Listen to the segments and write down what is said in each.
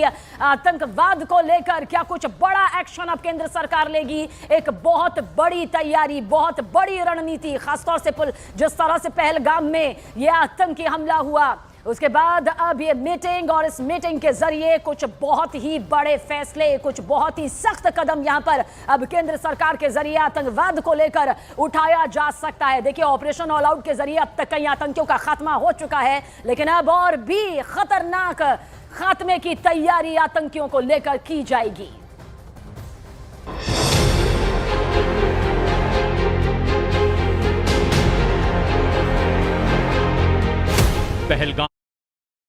आतंकवाद को लेकर क्या कुछ बड़ा एक्शन अब केंद्र सरकार लेगी? एक बहुत बड़ी तैयारी, बहुत बड़ी रणनीति, खासतौर से जिस तरह से पहलगाम में यह आतंकी हमला हुआ, उसके बाद अब ये मीटिंग और इस मीटिंग के जरिए कुछ बहुत ही बड़े फैसले, कुछ बहुत ही सख्त कदम यहां पर अब केंद्र सरकार के जरिए आतंकवाद को लेकर उठाया जा सकता है। देखिए, ऑपरेशन ऑल आउट के जरिए अब तक कई आतंकियों का खात्मा हो चुका है, लेकिन अब और भी खतरनाक खात्मे की तैयारी आतंकियों को लेकर की जाएगी। पहलगाम।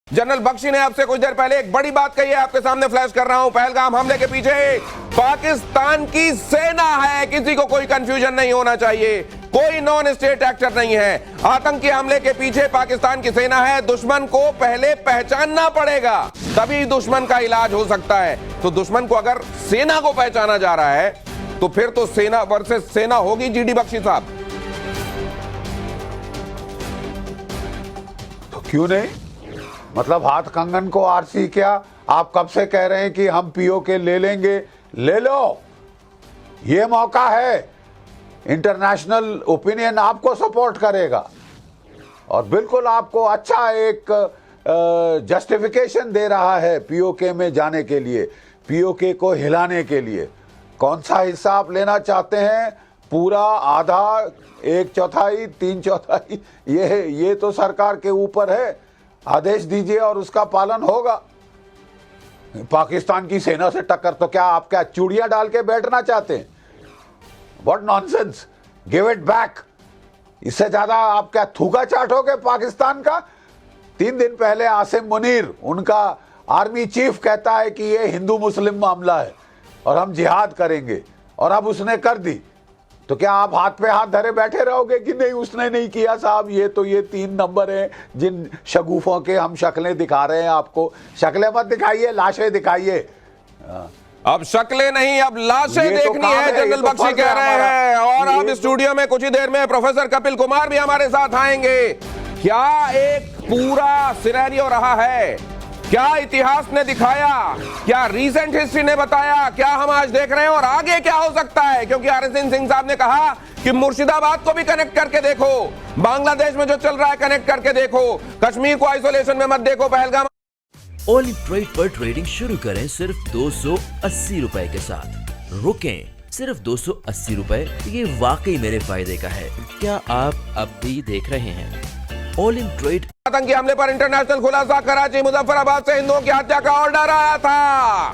जनरल बख्शी ने आपसे कुछ देर पहले एक बड़ी बात कही है, आपके सामने फ्लैश कर रहा हूं। पहलगाम हमले के पीछे पाकिस्तान की सेना है, किसी को कोई कंफ्यूजन नहीं होना चाहिए, कोई नॉन स्टेट एक्टर नहीं है। आतंकी हमले के पीछे पाकिस्तान की सेना है। दुश्मन को पहले पहचानना पड़ेगा, तभी दुश्मन का इलाज हो सकता है। तो दुश्मन को अगर सेना को पहचाना जा रहा है तो फिर तो सेना वर्सेस सेना होगी। जीडी बख्शी साहब, तो क्यों नहीं? मतलब हाथ कंगन को आरसी क्या? आप कब से कह रहे हैं कि हम पीओके ले लेंगे? ले लो, ये मौका है। इंटरनेशनल ओपिनियन आपको सपोर्ट करेगा और बिल्कुल आपको अच्छा एक जस्टिफिकेशन दे रहा है पीओके में जाने के लिए, पीओके को हिलाने के लिए। कौन सा हिस्सा आप लेना चाहते हैं? पूरा, आधा, एक चौथाई, तीन चौथाई? ये तो सरकार के ऊपर है। आदेश दीजिए और उसका पालन होगा। पाकिस्तान की सेना से टक्कर तो क्या आप क्या चूड़ियां डाल के बैठना चाहते हैं? What nonsense, give it back. इससे ज्यादा आप क्या थूका चाटोगे पाकिस्तान का? 3 दिन पहले आसिम मुनीर, उनका आर्मी चीफ, कहता है कि ये हिंदू मुस्लिम मामला है और हम जिहाद करेंगे, और अब उसने कर दी। तो क्या आप हाथ पे हाथ धरे बैठे रहोगे कि नहीं उसने नहीं किया? साहब, ये 3 नंबर हैं जिन शगुफों के हम शक्लें दिखा रहे हैं आपको। शक्लें मत दिखाइए, लाशें दिखाइए। अब शक्लें नहीं, अब लाशें देखनी है, जनरल बख्शी कह रहे हैं। और अब स्टूडियो में कुछ ही देर में प्रोफेसर कपिल कुमार भी हमारे साथ आएंगे। क्या एक पूरा सिनेरियो रहा है, क्या इतिहास ने दिखाया, क्या रीसेंट हिस्ट्री ने बताया, क्या हम आज देख रहे हैं और आगे क्या हो सकता है? क्योंकि आरएसएन सिंह साहब ने कहा कि मुर्शिदाबाद को भी कनेक्ट करके देखो, बांग्लादेश में जो चल रहा है कनेक्ट करके देखो, कश्मीर को आइसोलेशन में मत देखो, पहलगाम। ऑल इन ट्रेड पर ट्रेडिंग शुरू करें सिर्फ 280 रुपए के साथ। रुकें, सिर्फ 280 रुपए, ये वाकई मेरे फायदे का है। क्या आप अब भी देख रहे हैं? All in trade. आतंकी हमले पर इंटरनेशनल खुलासा। कराची मुजफ्फराबाद से हिंदुओं की हत्या का ऑर्डर आया था।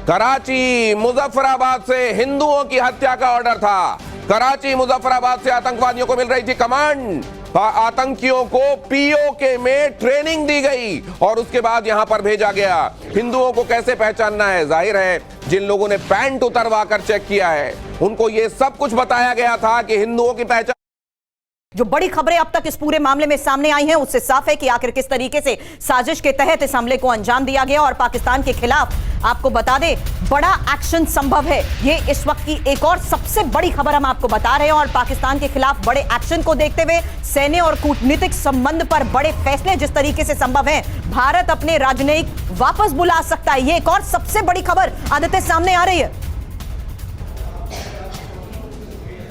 कराची मुजफ्फराबाद से हिंदुओं की हत्या का ऑर्डर था। कराची मुजफ्फराबाद से आतंकवादियों को मिल रही थी कमांड। आतंकियों को पीओके में ट्रेनिंग दी गई और उसके बाद यहां पर भेजा गया। हिंदुओं को कैसे पहचानना है? जाहिर है जिन लोगों ने पैंट उतरवा कर चेक किया है उनको यह सब कुछ बताया गया था कि हिंदुओं की पहचान। जो बड़ी खबरें अब तक इस पूरे मामले में सामने आई हैं, उससे साफ है कि आखिर किस तरीके से साजिश के तहत इस हमले को अंजाम दिया गया। और पाकिस्तान के खिलाफ आपको बता दें, बड़ा एक्शन संभव है। ये इस वक्त की एक और सबसे बड़ी खबर हम आपको बता रहे हैं। और पाकिस्तान के खिलाफ बड़े एक्शन को देखते हुए सैन्य और कूटनीतिक संबंध पर बड़े फैसले जिस तरीके से संभव है, भारत अपने राजनयिक वापस बुला सकता है। ये एक और सबसे बड़ी खबर आदित्य सामने आ रही है।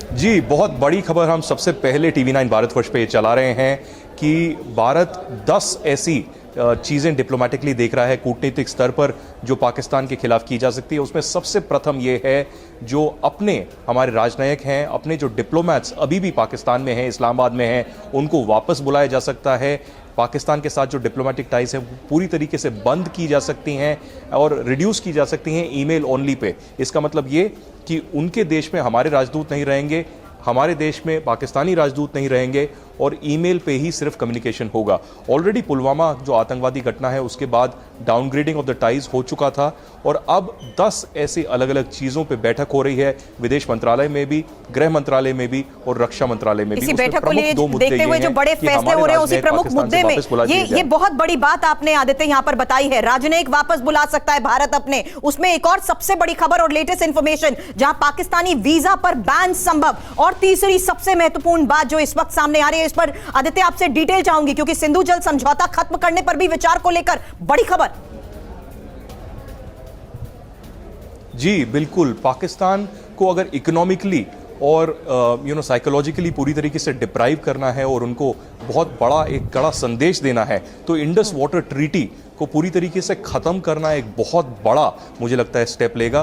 जी, बहुत बड़ी खबर हम सबसे पहले TV9 भारतवर्ष पे चला रहे हैं कि भारत 10 ऐसी चीज़ें डिप्लोमेटिकली देख रहा है कूटनीतिक स्तर पर जो पाकिस्तान के खिलाफ की जा सकती है। उसमें सबसे प्रथम ये है, जो अपने हमारे राजनयिक हैं, अपने जो डिप्लोमेट्स अभी भी पाकिस्तान में हैं, इस्लामाबाद में हैं, उनको वापस बुलाया जा सकता है। पाकिस्तान के साथ जो डिप्लोमेटिक टाइज हैं पूरी तरीके से बंद की जा सकती हैं और रिड्यूस की जा सकती हैं ईमेल ओनली पे। इसका मतलब ये कि उनके देश में हमारे राजदूत नहीं रहेंगे, हमारे देश में पाकिस्तानी राजदूत नहीं रहेंगे और ईमेल पे ही सिर्फ कम्युनिकेशन होगा। ऑलरेडी पुलवामा जो आतंकवादी घटना है उसके बाद डाउनग्रेडिंग ऑफ द टाइज हो चुका था और अब 10 ऐसी अलग अलग चीज़ों पे बैठक हो रही है, विदेश मंत्रालय में भी, गृह मंत्रालय में भी और रक्षा मंत्रालय में भी। इसी बैठक को लिए देखते हुए जो बड़े फैसले हो रहे हैं उसी प्रमुख मुद्दे में ये बहुत बड़ी बात आपने आदित्य यहाँ पर बताई है। राजनयिक वापस बुला सकता है भारत अपने, उसमें एक और सबसे बड़ी खबर और लेटेस्ट इंफॉर्मेशन जहां पाकिस्तानी वीजा पर बैन संभव। और तीसरी सबसे महत्वपूर्ण बात जो इस वक्त सामने आ रही है, इस पर आदित्य आपसे डिटेल चाहूंगी क्योंकि सिंधु जल समझौता खत्म करने पर भी विचार को लेकर बड़ी खबर। जी बिल्कुल, पाकिस्तान को अगर इकोनॉमिकली और साइकोलॉजिकली पूरी तरीके से डिप्राइव करना है और उनको बहुत बड़ा एक कड़ा संदेश देना है, तो इंडस वाटर ट्रीटी को पूरी तरीके से ख़त्म करना एक बहुत बड़ा मुझे लगता है स्टेप लेगा।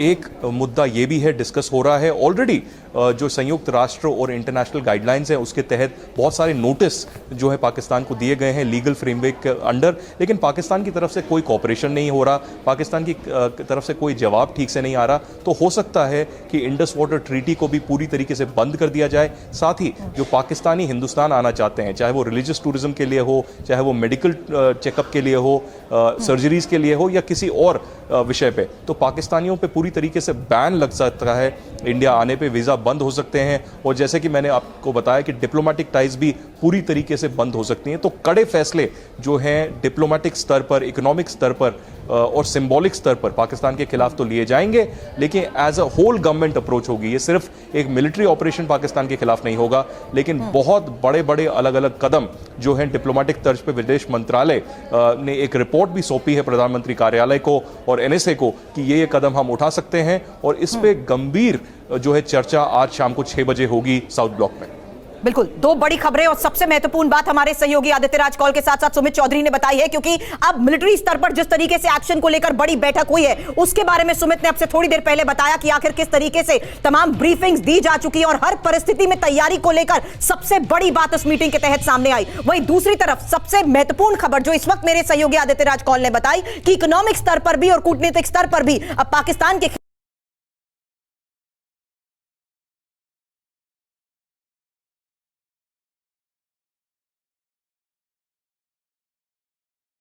एक मुद्दा ये भी है, डिस्कस हो रहा है ऑलरेडी, जो संयुक्त राष्ट्र और इंटरनेशनल गाइडलाइंस हैं उसके तहत बहुत सारे नोटिस जो है पाकिस्तान को दिए गए हैं लीगल फ्रेमवर्क के अंडर, लेकिन पाकिस्तान की तरफ से कोई कॉपरेशन नहीं हो रहा, पाकिस्तान की तरफ से कोई जवाब ठीक से नहीं आ रहा। तो हो सकता है कि इंडस वाटर ट्रीटी को भी पूरी तरीके से बंद कर दिया जाए। साथ ही जो पाकिस्तानी हिंदुस्तान आना चाहते हैं, चाहे वो रिलीजियस टूरिज्म के लिए हो, चाहे वो मेडिकल चेकअप के लिए हो, सर्जरीज के लिए हो या किसी और विषय पे, तो पाकिस्तानियों पे पूरी तरीके से बैन लग सकता है, इंडिया आने पे वीज़ा बंद हो सकते हैं, और जैसे कि मैंने आपको बताया कि डिप्लोमेटिक टाइज भी पूरी तरीके से बंद हो सकती हैं। तो कड़े फैसले जो हैं डिप्लोमेटिक स्तर पर, इकोनॉमिक स्तर पर और सिंबॉलिक स्तर पर पाकिस्तान के खिलाफ तो लिए जाएंगे, लेकिन as a whole government approach होगी। ये सिर्फ एक मिलिट्री ऑपरेशन पाकिस्तान के खिलाफ नहीं होगा, लेकिन बहुत बड़े बड़े अलग अलग कदम जो हैं डिप्लोमेटिक तर्ज पे विदेश मंत्रालय ने एक रिपोर्ट भी सौंपी है प्रधानमंत्री कार्यालय को और एनएसए को कि ये कदम हम उठा सकते हैं, और इस पे गंभीर जो है चर्चा आज शाम को 6 बजे होगी साउथ ब्लॉक में। बिल्कुल, दो बड़ी खबरें और सबसे महत्वपूर्ण बात हमारे सहयोगी आदित्य राज कौल के साथ साथ सुमित चौधरी ने बताई है, क्योंकि अब मिलिट्री स्तर पर जिस तरीके से एक्शन को लेकर बड़ी बैठक हुई है उसके बारे में सुमित ने आपसे थोड़ी देर पहले बताया कि आखिर किस तरीके से तमाम ब्रीफिंग्स दी जा चुकी है और हर परिस्थिति में तैयारी को लेकर सबसे बड़ी बात उस मीटिंग के तहत सामने आई। वहीं दूसरी तरफ सबसे महत्वपूर्ण खबर जो इस वक्त मेरे सहयोगी आदित्य राज कौल ने बताई कि इकोनॉमिक स्तर पर भी और कूटनीतिक स्तर पर भी अब पाकिस्तान के